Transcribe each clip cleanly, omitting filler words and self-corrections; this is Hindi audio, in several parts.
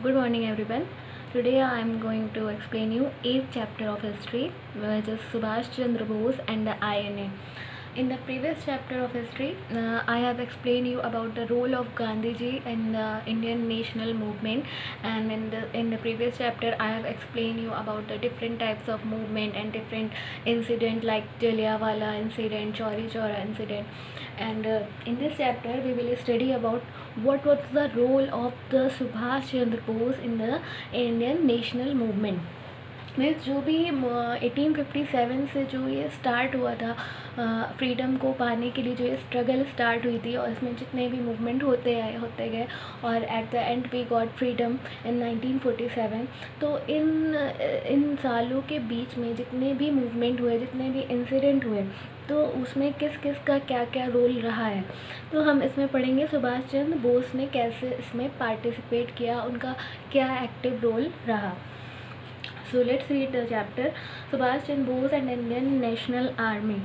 Good morning, everyone. Today I am going to explain you 8th chapter of history, which is Subhash Chandra Bose and the INA. In the previous chapter of history, I have explained you about the role of Gandhiji in the Indian national movement, and in the previous chapter, I have explained you about the different types of movement and different incident like Jallianwala incident, Chauri Chaura incident, and in this chapter, we will study about what was the role of the Subhash Chandra Bose in the Indian national movement. Means जो भी 1857 से जो ये स्टार्ट हुआ था फ्रीडम को पाने के लिए, जो ये स्ट्रगल स्टार्ट हुई थी और इसमें जितने भी मूवमेंट होते गए और at the end we got freedom in 1947। तो इन सालों के बीच में जितने भी मूवमेंट हुए, जितने भी इंसिडेंट हुए, तो उसमें किस किस का क्या क्या रोल रहा है, तो हम इसमें पढ़ेंगे सुभाष चंद्र बोस ने कैसे इसमें पार्टिसिपेट किया, उनका क्या एक्टिव रोल रहा। So let's read the chapter Subhash Chandra Bose and Indian National army.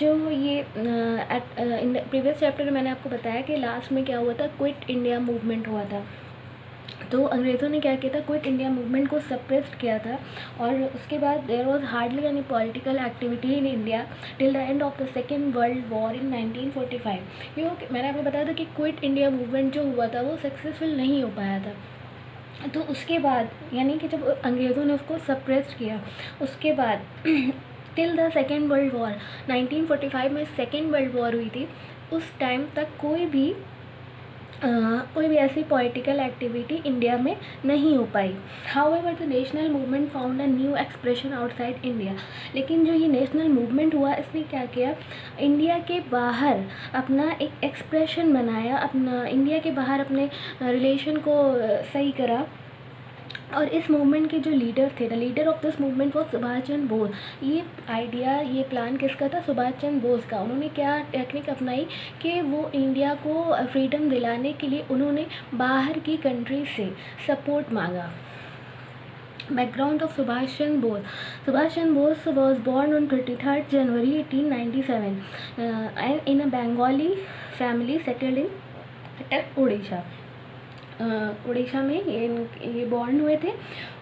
जो ये इन प्रीवियस चैप्टर में मैंने आपको बताया कि लास्ट में क्या हुआ था, क्विट इंडिया मूवमेंट हुआ था। तो अंग्रेज़ों ने क्या किया था, क्विट इंडिया मूवमेंट को सप्रेस्ड किया था और उसके बाद there was hardly any political activity in India till the end of the second world war in 1945। क्योंकि मैंने आपको बताया था कि क्विट इंडिया मूवमेंट जो हुआ था वो सक्सेसफुल नहीं हो पाया था। तो उसके बाद यानी कि जब अंग्रेज़ों ने उसको सप्रेस किया, उसके बाद till the second world war 1945 में सेकेंड वर्ल्ड वॉर हुई थी, उस टाइम तक कोई भी ऐसी पॉलिटिकल एक्टिविटी इंडिया में नहीं हो पाई। However the national movement found a new expression outside India. लेकिन जो ये नेशनल मूवमेंट हुआ, इसने क्या किया, इंडिया के बाहर अपना एक एक्सप्रेशन बनाया, अपना इंडिया के बाहर अपने रिलेशन को सही करा। और इस मूवमेंट के जो लीडर थे, the leader of this movement was Subhash Chandra Bose. ये आइडिया, ये प्लान किसका था, सुभाष चंद्र बोस का। उन्होंने क्या टेक्निक अपनाई कि वो इंडिया को फ्रीडम दिलाने के लिए उन्होंने बाहर की कंट्री से सपोर्ट मांगा। Background of Subhash Chandra Bose. Subhash Chandra Bose was born on 23rd January 1897 and in a Bengali family settled in Odisha. Orissa में ये बॉर्न हुए थे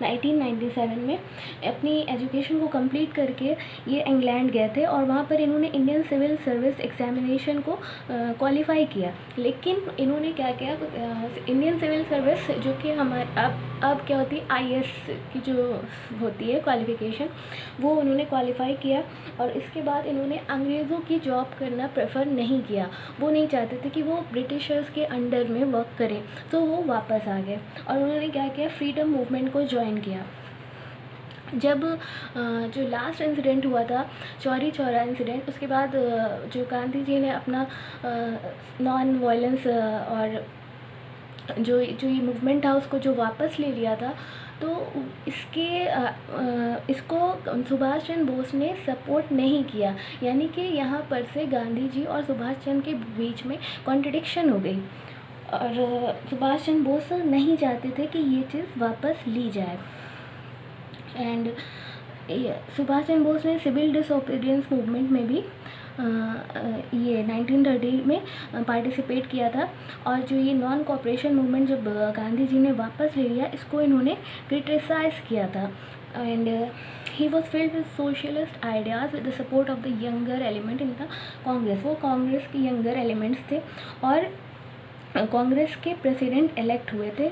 1997 में। अपनी एजुकेशन को कंप्लीट करके ये इंग्लैंड गए थे और वहाँ पर इन्होंने इंडियन सिविल सर्विस एग्जामिनेशन को क्वालिफाई किया। लेकिन इन्होंने क्या किया, इंडियन सिविल सर्विस जो कि हमारे अब क्या होती है, आईएएस की जो होती है क्वालिफिकेशन, वो उन्होंने क्वालिफाई किया। और इसके बाद इन्होंने अंग्रेज़ों की जॉब करना प्रेफर नहीं किया। वो नहीं चाहते थे कि वो ब्रिटिशर्स के अंडर में वर्क करें, तो वो वापस आ गए और उन्होंने क्या किया, फ्रीडम मूवमेंट को ज्वाइन किया। जब जो लास्ट इंसिडेंट हुआ था, चौरी चौरा इंसिडेंट, उसके बाद जो गांधी जी ने अपना नॉन वायलेंस और जो ये मूवमेंट था उसको जो वापस ले लिया था, तो इसको सुभाष चंद्र बोस ने सपोर्ट नहीं किया। यानी कि यहाँ पर से गांधी जी और सुभाष चंद्र के बीच में कॉन्ट्रडिक्शन हो गई और सुभाष चंद्र बोस नहीं चाहते थे कि ये चीज़ वापस ली जाए। एंड सुभाष चंद्र बोस ने सिविल डिसओबीडियंस मूवमेंट में भी ये 1930 में पार्टिसिपेट किया था। और जो ये नॉन कॉपरेशन मूवमेंट जब गांधी जी ने वापस ले लिया, इसको इन्होंने क्रिटिसाइज़ किया था। And he was filled with socialist ideas with the support of the younger element in the Congress. वो कांग्रेस के यंगर एलिमेंट्स थे और कांग्रेस के प्रेसिडेंट इलेक्ट हुए थे।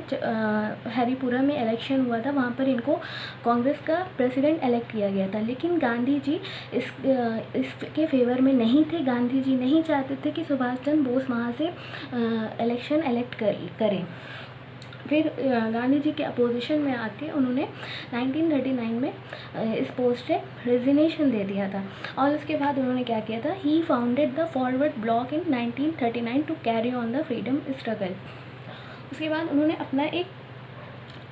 हरिपुरा में इलेक्शन हुआ था, वहाँ पर इनको कांग्रेस का प्रेसिडेंट इलेक्ट किया गया था। लेकिन गांधी जी इसके फेवर में नहीं थे। गांधी जी नहीं चाहते थे कि सुभाष चंद्र बोस वहाँ से इलेक्शन इलेक्ट करें। फिर गांधी जी के अपोजिशन में आके उन्होंने 1939 में इस पोस्ट से रेजिग्नेशन दे दिया था। और उसके बाद उन्होंने क्या किया था, he founded the Forward Bloc in 1939 to carry on the freedom struggle. उसके बाद उन्होंने अपना एक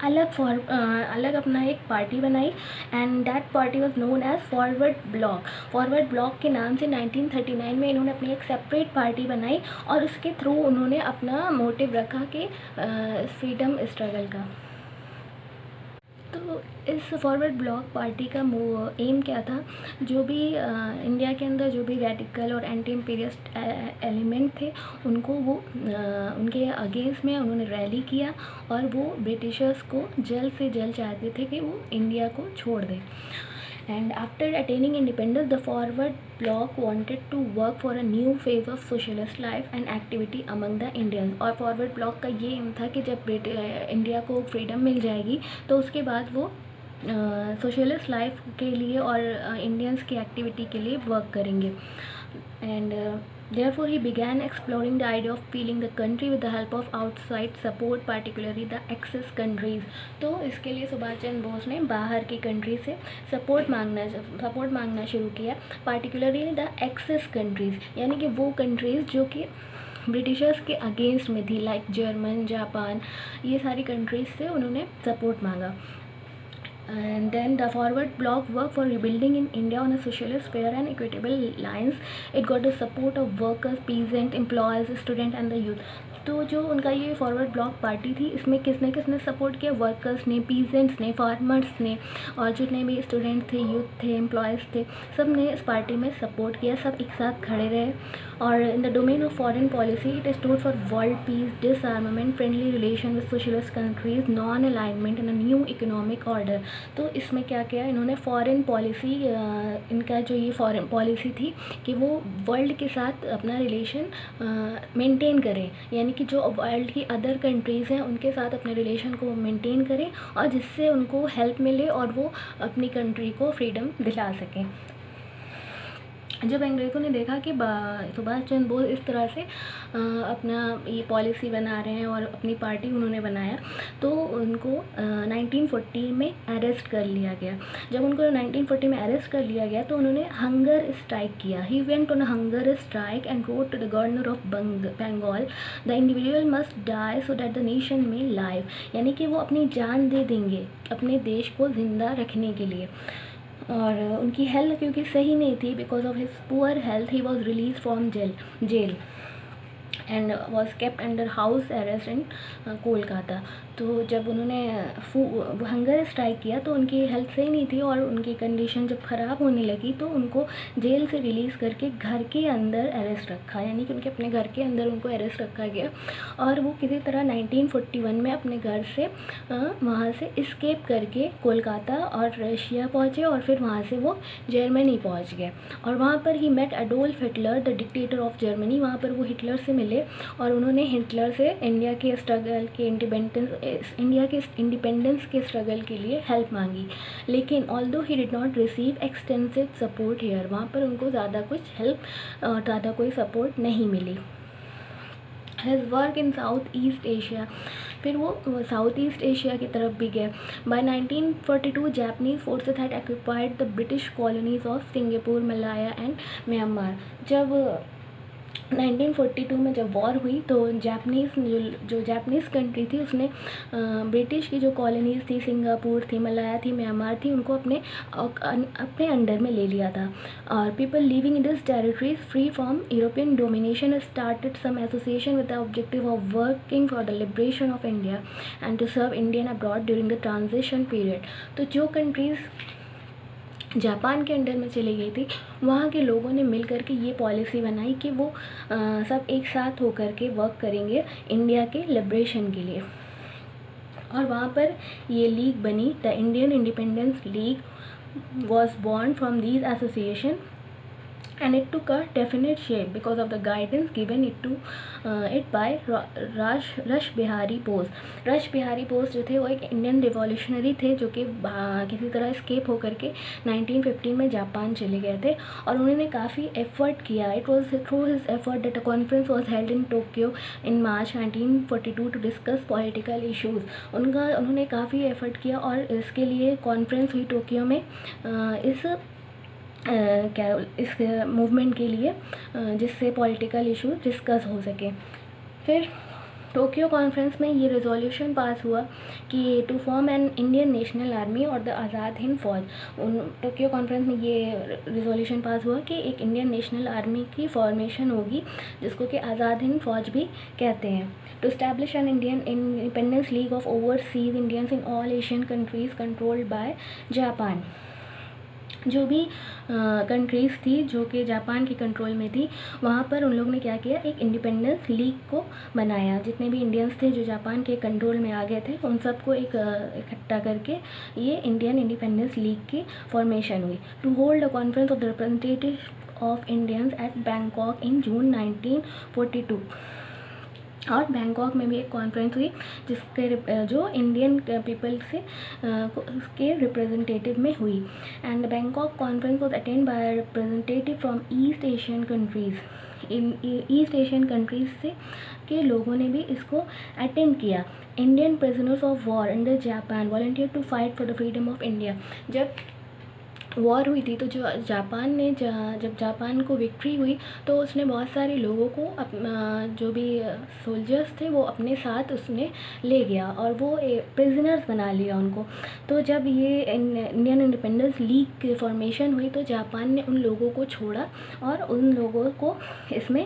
अलग अपना एक पार्टी बनाई and that party was known as Forward Bloc. Forward Bloc के नाम से 1939 में इन्होंने अपनी एक सेपरेट पार्टी बनाई और उसके थ्रू उन्होंने अपना मोटिव रखा कि फ्रीडम स्ट्रगल का। तो इस फॉरवर्ड ब्लॉक पार्टी का एम क्या था, जो भी इंडिया के अंदर जो भी रेडिकल और एंटी इम्पीरियस्ट एलिमेंट थे उनको वो उनके अगेंस्ट में उन्होंने रैली किया और वो ब्रिटिशर्स को जल्द से जल्द चाहते थे कि वो इंडिया को छोड़ दें। And after attaining independence, the forward bloc wanted to work for a new phase of socialist life and activity among the Indians। और फॉरवर्ड ब्लॉक का ये एम था कि जब इंडिया को फ्रीडम मिल जाएगी तो उसके बाद वो सोशलिस्ट लाइफ के लिए और इंडियंस की एक्टिविटी के लिए वर्क करेंगे। And therefore he began exploring the idea of peeling the country with the help of outside support, particularly the Axis countries। तो इसके लिए सुभाष चंद्र बोस ने बाहर की कंट्री से सपोर्ट मांगना शुरू किया, पार्टिकुलरली द एक्सिस कंट्रीज़, यानी कि वो कंट्रीज़ जो कि ब्रिटिशर्स के अगेंस्ट में थी, लाइक जर्मन, जापान, ये सारी कंट्रीज़ से उन्होंने सपोर्ट मांगा। And then the forward bloc worked for rebuilding in India on a socialist, fair and equitable lines। It got the support of workers, peasants, employees, students and the youth। तो जो उनका ये फॉरवर्ड ब्लॉक पार्टी थी, इसमें किसने सपोर्ट किया? वर्कर्स ने, पीजेंट्स ने, फार्मर्स ने, और जितने भी स्टूडेंट थे, यूथ थे, एम्प्लॉयज़ थे, सब ने इस पार्टी में सपोर्ट किया, सब एक साथ खड़े रहे। और in the domain of foreign policy it stood for world peace, डिसआर्मामेंट, friendly relation with socialist countries, non alignment and new economic order. तो इसमें क्या किया इन्होंने? फॉरेन पॉलिसी, इनका जो ये फॉरेन पॉलिसी थी कि वो वर्ल्ड के साथ अपना रिलेशन मेंटेन करें, यानी कि जो वर्ल्ड की अदर कंट्रीज़ हैं उनके साथ अपने रिलेशन को मेंटेन करें और जिससे उनको हेल्प मिले और वो अपनी कंट्री को फ्रीडम दिला सकें। जब अंग्रेज़ों ने देखा कि सुभाष चंद्र बोस इस तरह से अपना ये पॉलिसी बना रहे हैं और अपनी पार्टी उन्होंने बनाया, तो उनको 1940 में अरेस्ट कर लिया गया। जब उनको 1940 में अरेस्ट कर लिया गया तो उन्होंने हंगर स्ट्राइक किया। He went on a hunger strike and wrote to the governor of Bengal, the individual must die so that the nation may live, यानी कि वो अपनी जान दे देंगे अपने देश को ज़िंदा रखने के लिए। और उनकी हेल्थ क्योंकि सही नहीं थी, because of his poor health he was release from jail and was kept under house arrest in Kolkata. तो जब उन्होंने हंगर स्ट्राइक किया तो उनकी हेल्थ सही नहीं थी और उनकी कंडीशन जब ख़राब होने लगी तो उनको जेल से रिलीज़ करके घर के अंदर अरेस्ट रखा, यानी कि उनके अपने घर के अंदर उनको अरेस्ट रखा गया। और वो किसी तरह 1941 में अपने घर से वहाँ से इस्केप करके कोलकाता और रशिया पहुँचे और फिर वहाँ से वो जर्मनी पहुँच गए। और वहाँ पर he met Adolf Hitler, the dictator of Germany. वहाँ पर वो हिटलर से मिले और उन्होंने हिटलर से इंडिया के स्ट्रगल के इंडिपेंडेंस के स्ट्रगल के लिए हेल्प मांगी, लेकिन although he did not receive extensive support here, वहाँ पर उनको ज़्यादा कुछ हेल्प, ज़्यादा कोई सपोर्ट नहीं मिली। His work in South East Asia, फिर वो साउथ ईस्ट एशिया की तरफ भी गए। By 1942 Japanese forces had occupied the British colonies of Singapore, Malaya and Myanmar. जब 1942 में जब वॉर हुई तो जो जापानीज़ कंट्री थी उसने ब्रिटिश की जो कॉलोनीज़ थी, सिंगापुर थी, मलाया थी, म्यांमार थी, उनको अपने अंडर में ले लिया था। और people living in this territories free from European domination started some association with the objective of working for the liberation of India and to serve Indian abroad during the transition period. तो जो कंट्रीज़ जापान के अंडर में चली गई थी वहाँ के लोगों ने मिल कर के ये पॉलिसी बनाई कि वो सब एक साथ होकर के वर्क करेंगे इंडिया के लिबरेशन के लिए। और वहाँ पर ये लीग बनी, the Indian Independence league was born from these association and it took a definite shape because of the guidance given it by rush Bihari Bose. Rush Bihari Bose जो थे वो एक इंडियन रिवॉल्यूशनरी थे जो कि किसी तरह स्केप होकर के 1915 में जापान चले गए थे और उन्होंने काफ़ी एफर्ट किया। It was through his effort that a conference was held in Tokyo in March 1942 to discuss political issues. उन्होंने काफ़ी एफर्ट किया और इसके लिए कॉन्फ्रेंस हुई टोक्यो में इस मूवमेंट के लिए, जिससे पॉलिटिकल इशू डिस्कस हो सके। फिर टोक्यो कॉन्फ्रेंस में ये रेजोल्यूशन पास हुआ कि to form an Indian National Army और the Azad Hind Fauj. Tokyo conference में ये रेजोल्यूशन पास हुआ कि एक इंडियन नेशनल आर्मी की फॉर्मेशन होगी, जिसको कि आज़ाद हिंद फौज भी कहते हैं। To establish an Indian Independence League of overseas Indians in all Asian countries controlled by Japan. जो भी कंट्रीज़ थी जो कि जापान के कंट्रोल में थी, वहाँ पर उन लोगों ने क्या किया, एक इंडिपेंडेंस लीग को बनाया। जितने भी इंडियंस थे जो जापान के कंट्रोल में आ गए थे, उन सबको एक इकट्ठा करके ये इंडियन इंडिपेंडेंस लीग की फॉर्मेशन हुई। To hold a conference of the representative of Indians at Bangkok in June 1942। और बैंकॉक में भी एक कॉन्फ्रेंस हुई जिसके जो इंडियन पीपल से के रिप्रेजेंटेटिव में हुई। And Bangkok conference was attend by representative from East Asian countries. इन ईस्ट एशियन कंट्रीज़ से के लोगों ने भी इसको अटेंड किया। Indian prisoners of war under Japan volunteer to fight for the freedom of India. जब वॉर हुई थी तो जो जापान ने जब जापान को विक्ट्री हुई तो उसने बहुत सारे लोगों को जो भी सोल्जर्स थे वो अपने साथ उसने ले गया और वो प्रिजनर्स बना लिया उनको। तो जब ये इंडियन इंडिपेंडेंस लीग की फॉर्मेशन हुई तो जापान ने उन लोगों को छोड़ा और उन लोगों को इसमें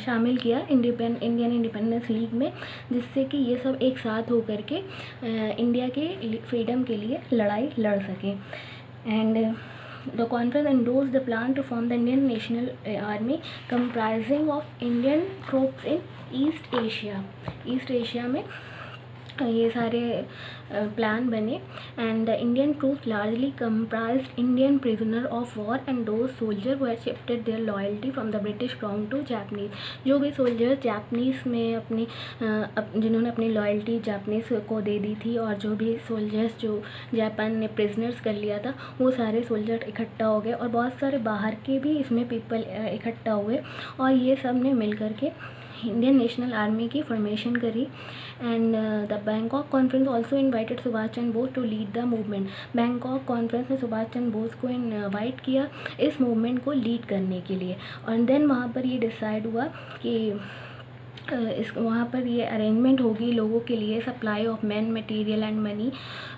शामिल किया इंडियन इंडिपेंडेंस लीग में, जिससे कि ये सब एक साथ होकर के इंडिया के फ्रीडम के लिए लड़ाई लड़ सकें। And the conference endorsed the plan to form the Indian National Army comprising of Indian troops in East Asia। East Asia में ये सारे प्लान बने। And the Indian troops largely comprised Indian prisoner of war and those soldier who had shifted their loyalty from the British crown to Japanese. जो भी सोल्जर जापनीज़ में अपनी जिन्होंने अपनी लॉयल्टी जापनीज़ को दे दी थी और जो भी सोल्जर्स जो जापान ने प्रिजनर्स कर लिया था, वो सारे सोल्जर इकट्ठा हो गए और बहुत सारे बाहर के भी इसमें पीपल इकट्ठा हुए और ये सब ने मिल करके इंडियन नेशनल आर्मी की फॉर्मेशन करी। And the Bangkok conference also invited Subhash Chandra Bose to lead the movement. Bangkok conference में सुभाष चंद्र बोस को इन्वाइट किया इस मूवमेंट को लीड करने के लिए। और देन वहाँ पर ये डिसाइड हुआ कि वहाँ पर ये अरेंजमेंट होगी लोगों के लिए, supply of man material and money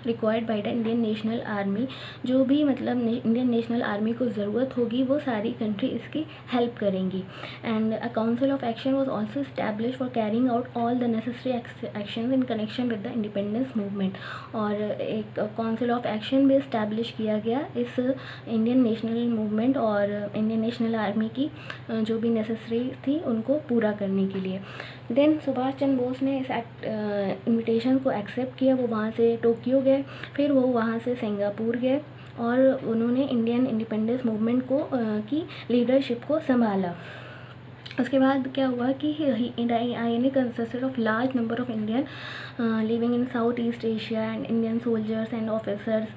required by the Indian National army. जो भी मतलब इंडियन नेशनल आर्मी को ज़रूरत होगी वो सारी कंट्री इसकी हेल्प करेंगी। And a council of action was also establish for carrying out all the necessary action in connection with the independence movement. और एक काउंसिल ऑफ एक्शन भी इस्टेब्लिश किया गया इस इंडियन नेशनल मूवमेंट और इंडियन नेशनल आर्मी की जो भी नेसेसरी थी उनको पूरा करने के लिए। देन सुभाष चंद्र बोस ने इस इन्विटेशन को एक्सेप्ट किया। वो वहाँ से टोक्यो गए, फिर वो वहाँ से सिंगापुर गए और उन्होंने इंडियन इंडिपेंडेंस मूवमेंट को की लीडरशिप को संभाला। उसके बाद क्या हुआ कि INA consisted of large number of Indian living in South East Asia and Indian soldiers and officers.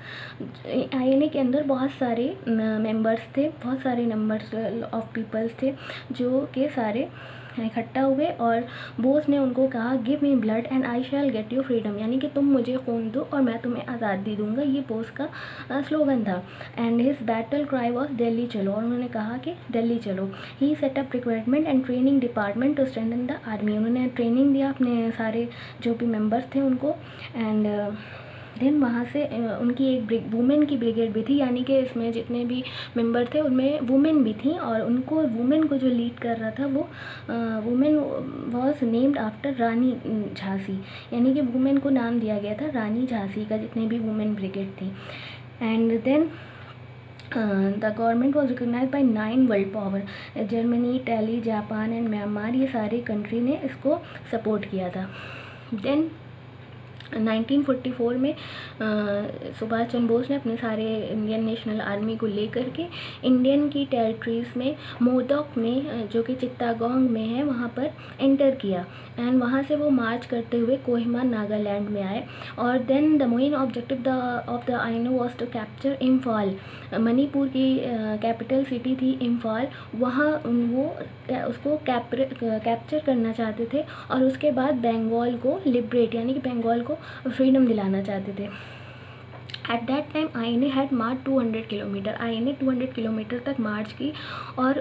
INA के अंदर बहुत सारे मेंबर्स थे, बहुत सारे नंबर्स ऑफ पीपल्स थे जो के सारे इकट्ठा हुए और बोस ने उनको कहा give me blood and I shell get you freedom, यानी कि तुम मुझे खून दो और मैं तुम्हें आज़ादी दूंगा। ये बोस का स्लोगन था। And his battle cry was Delhi Chalo, और उन्होंने कहा कि दिल्ली चलो। He set up recruitment and training department to strengthen the army. उन्होंने ट्रेनिंग दिया अपने सारे जो भी मेम्बर्स थे उनको। एंड देन वहाँ से उनकी एक वुमेन की ब्रिगेड भी थी, यानी कि इसमें जितने भी मेंबर थे उनमें वुमेन भी थी और उनको वुमेन को जो लीड कर रहा था वो वुमेन वॉज नेम्ड आफ्टर रानी झांसी, यानी कि वुमेन को नाम दिया गया था रानी झांसी का, जितने भी वुमेन ब्रिगेड थी। And then the government was recognise by 9 world power, Germany, Italy, Japan and Myanmar, ये सारे कंट्री ने इसको सपोर्ट किया था। देन 1944 में सुभाष चंद्र बोस ने अपने सारे इंडियन नेशनल आर्मी को लेकर के इंडियन की टेरिटरीज़ में मोदक में जो कि चित्तागोंग में है वहाँ पर एंटर किया। एंड वहाँ से वो मार्च करते हुए कोहिमा नागालैंड में आए। और then the main objective of the INA was to capture Imphal. Manipur की कैपिटल सिटी थी इम्फाल, वहाँ वो उसको कैप्चर करना चाहते थे और उसके बाद बंगाल को लिबरेट, यानी कि बंगाल को फ्रीडम दिलाना चाहते थे। At that time INA had March 200 kilometre, INA 200 kilometre तक मार्च की और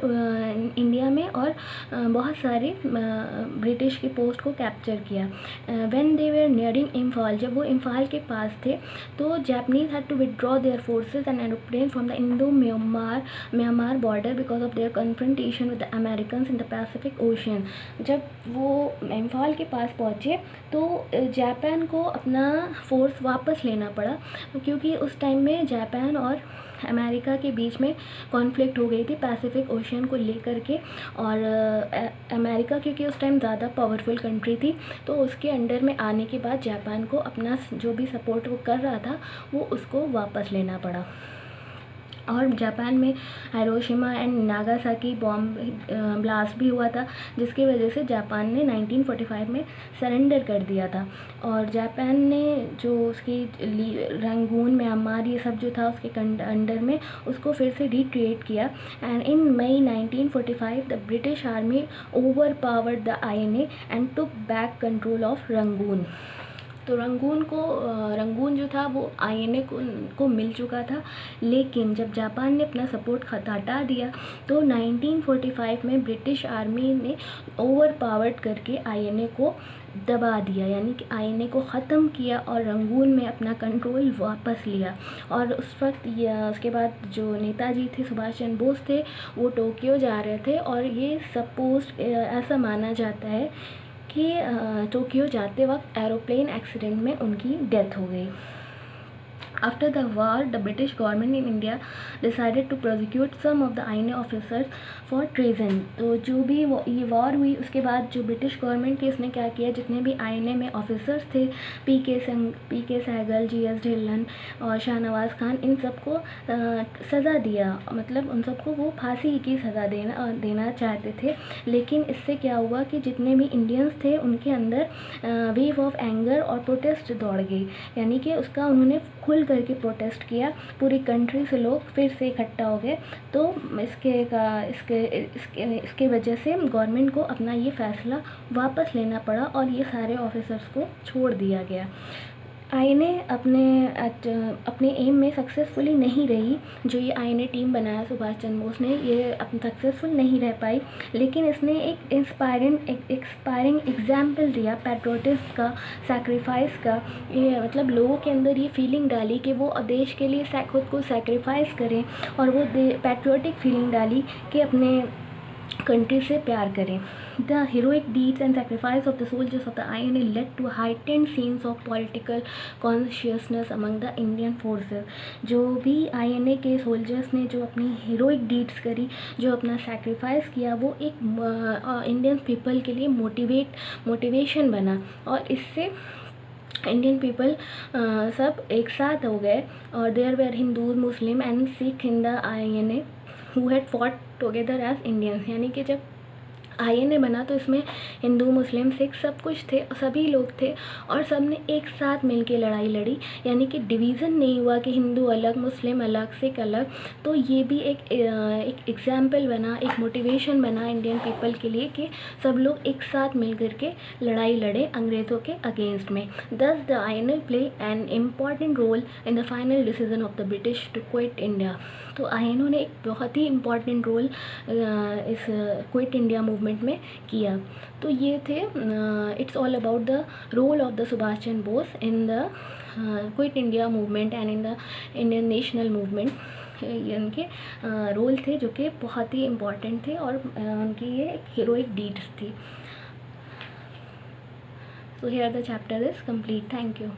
इंडिया में और बहुत सारे ब्रिटिश की पोस्ट को कैप्चर किया। When they were nearing Imphal, जब वो इम्फाल के पास थे तो Japanese had to withdraw their forces and aeroplane from the Indo Myanmar border because of their confrontation with the Americans in the Pacific Ocean. जब वो इम्फाल के पास पहुँचे तो जापान को अपना फोर्स वापस लेना पड़ा, क्योंकि उस टाइम में जापान और अमेरिका के बीच में कॉन्फ्लिक्ट हो गई थी पैसिफिक ओशियन को लेकर के। और अमेरिका क्योंकि उस टाइम ज़्यादा पावरफुल कंट्री थी, तो उसके अंडर में आने के बाद जापान को अपना जो भी सपोर्ट वो कर रहा था वो उसको वापस लेना पड़ा। और जापान में Hiroshima and Nagasaki bomb blast भी हुआ था, जिसकी वजह से जापान ने 1945 में सरेंडर कर दिया था। और जापान ने जो उसकी रंगून म्यांमार ये सब जो था उसके अंडर में उसको फिर से रिक्रिएट किया। And in May 1945 the British army overpowered the INA and took back control of Rangoon. तो रंगून जो था वो आईएनए को मिल चुका था, लेकिन जब जापान ने अपना सपोर्ट हटा दिया तो 1945 में ब्रिटिश आर्मी ने ओवर पावर्ड करके आईएनए को दबा दिया, यानी कि आईएनए को ख़त्म किया और रंगून में अपना कंट्रोल वापस लिया। और उस वक्त उसके बाद जो नेताजी थे, सुभाष चंद्र बोस थे, वो टोक्यो जा रहे थे और ये सपोज ऐसा माना जाता है कि टोक्यो जाते वक्त एरोप्लेन एक्सीडेंट में उनकी डेथ हो गई। After the war, the British government in India decided to prosecute some of the INA officers for treason. तो जो भी ये वॉर हुई उसके बाद जो ब्रिटिश गवर्नमेंट के इसने क्या किया, जितने भी आईएनए में ऑफिसर्स थे, पी के सहगल, जीएस ढिल्लन और शाहनवाज खान, इन सबको सज़ा दिया, मतलब उन सबको वो फांसी की सज़ा देना चाहते थे। लेकिन इससे क्या हुआ कि जितने भी इंडियंस थे उनके अंदर वेव ऑफ एंगर और प्रोटेस्ट दौड़ गई, यानी कि उसका उन्होंने खुल करके प्रोटेस्ट किया। पूरी कंट्री से लोग फिर से इकट्ठा हो गए। तो इसके वजह से गवर्नमेंट को अपना ये फ़ैसला वापस लेना पड़ा और ये सारे ऑफिसर्स को छोड़ दिया गया। आईएनए अपने एम में सक्सेसफुली नहीं रही। जो ये आईएनए टीम बनाया सुभाष चंद्र बोस ने, ये सक्सेसफुल नहीं रह पाई, लेकिन इसने एक इंस्पायरिंग एग्जाम्पल दिया पैट्रियोटिज्म का, सैक्रिफाइस का। ये मतलब लोगों के अंदर ये फीलिंग डाली कि वो देश के लिए खुद को सैक्रिफाइस करें, और वो पैट्रियोटिक फीलिंग डाली कि अपने कंट्री से प्यार करें। The heroic deeds and sacrifice of the soldiers of the INA led to heightened scenes of political consciousness among the Indian forces. जो भी INA के सोल्जर्स ने जो अपनी हीरोइक डीड्स करी, जो अपना सैक्रिफाइस किया, वो एक इंडियन पीपल के लिए मोटिवेशन बना, और इससे इंडियन पीपल सब एक साथ हो गए। और there were Hindu, Muslim and Sikh in the INA who had fought together as Indians. यानी कि जब आईएनए बना तो इसमें हिंदू, मुस्लिम, सिख सब कुछ थे, सभी लोग थे, और सब ने एक साथ मिलके लड़ाई लड़ी, यानी कि डिवीज़न नहीं हुआ कि हिंदू अलग, मुस्लिम अलग, सिख अलग। तो ये भी एक एग्जाम्पल बना, एक मोटिवेशन बना इंडियन पीपल के लिए कि सब लोग एक साथ मिल करके लड़ाई लड़े अंग्रेज़ों के अगेंस्ट में। Thus the INA play an important role in the final decision of the British to quit India. तो आईएनए ने एक बहुत ही इम्पॉर्टेंट रोल इस क्विट इंडिया मूवमेंट में किया। तो ये थे it's all about the role of the Subhash Chandra Bose in the quit India movement and in the Indian national movement. ये उनके रोल थे जो कि बहुत ही इम्पॉर्टेंट थे, और उनकी ये हीरोइक डीड्स थी। So here the chapter is complete. Thank you.